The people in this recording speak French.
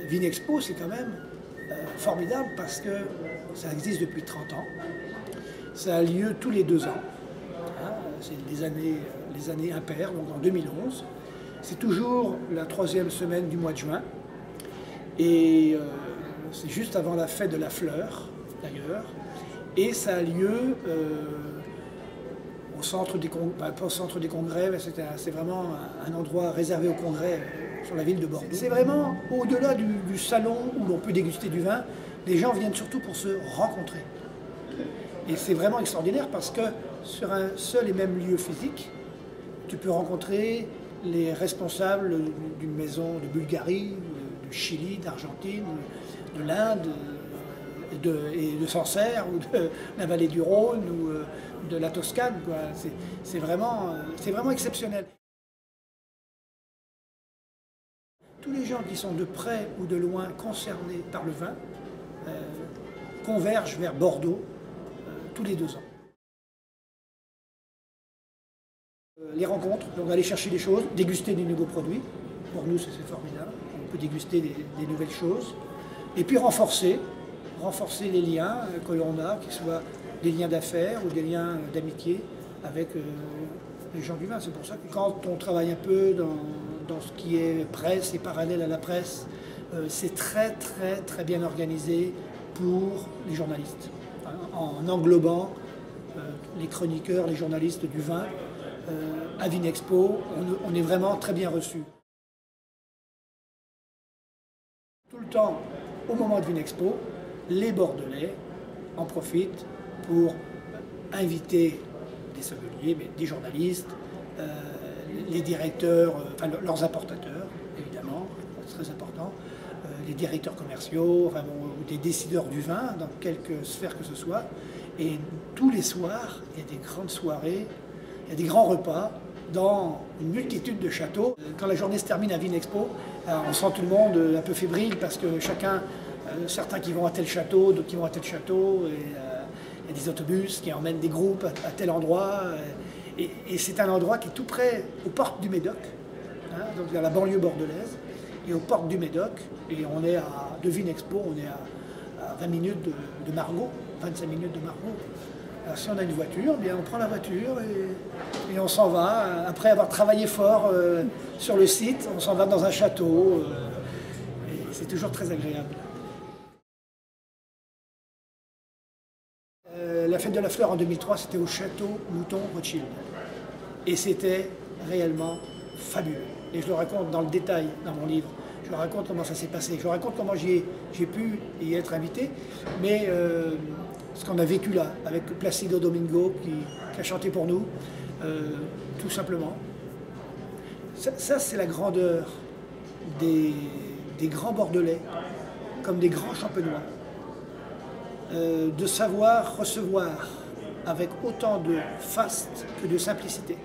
Vinexpo, c'est quand même formidable parce que ça existe depuis 30 ans. Ça a lieu tous les 2 ans. Hein, c'est les années impaires, donc en 2011. C'est toujours la 3e semaine du mois de juin. Et c'est juste avant la fête de la fleur, d'ailleurs. Et ça a lieu au centre des congrès, c'est vraiment un endroit réservé au congrès sur la ville de Bordeaux. C'est vraiment au-delà du salon où l'on peut déguster du vin, les gens viennent surtout pour se rencontrer. Et c'est vraiment extraordinaire parce que sur un seul et même lieu physique, tu peux rencontrer les responsables d'une maison de Bulgarie, du Chili, d'Argentine, de l'Inde, et de Sancerre, ou de la vallée du Rhône, ou de la Toscane. C'est vraiment exceptionnel. Tous les gens qui sont de près ou de loin concernés par le vin convergent vers Bordeaux tous les 2 ans. Les rencontres, donc aller chercher des choses, déguster des nouveaux produits. Pour nous, c'est formidable. On peut déguster des nouvelles choses. Et puis renforcer les liens que l'on a, qu'ils soient des liens d'affaires ou des liens d'amitié avec les gens du vin. C'est pour ça que quand on travaille un peu dans ce qui est presse et parallèle à la presse, c'est très bien organisé pour les journalistes, hein, en englobant les chroniqueurs, les journalistes du vin. À Vinexpo, on est vraiment très bien reçus. Tout le temps, au moment de Vinexpo, les Bordelais en profitent pour inviter des sommeliers, mais des journalistes, les directeurs, enfin leurs importateurs, évidemment, c'est très important, les directeurs commerciaux, enfin, ou des décideurs du vin, dans quelque sphère que ce soit. Et tous les soirs, il y a des grandes soirées, il y a des grands repas dans une multitude de châteaux. Quand la journée se termine à Vinexpo, on sent tout le monde un peu fébrile parce que certains qui vont à tel château, d'autres qui vont à tel château, et il y a des autobus qui emmènent des groupes à tel endroit. Et c'est un endroit qui est tout près, aux portes du Médoc, hein, donc dans la banlieue bordelaise, et aux portes du Médoc. Et on est de Vinexpo, on est à 20 minutes de Margaux, 25 minutes de Margaux. Alors, si on a une voiture, bien on prend la voiture et on s'en va. Après avoir travaillé fort sur le site, on s'en va dans un château. Et c'est toujours très agréable. La fête de la fleur en 2003, c'était au château Mouton Rothschild. Et c'était réellement fabuleux. Et je le raconte dans le détail dans mon livre. Je raconte comment ça s'est passé. Je raconte comment j'ai pu y être invité. Mais ce qu'on a vécu là, avec Placido Domingo qui a chanté pour nous, tout simplement. Ça c'est la grandeur des grands Bordelais, comme des grands Champenois. De savoir recevoir avec autant de faste que de simplicité.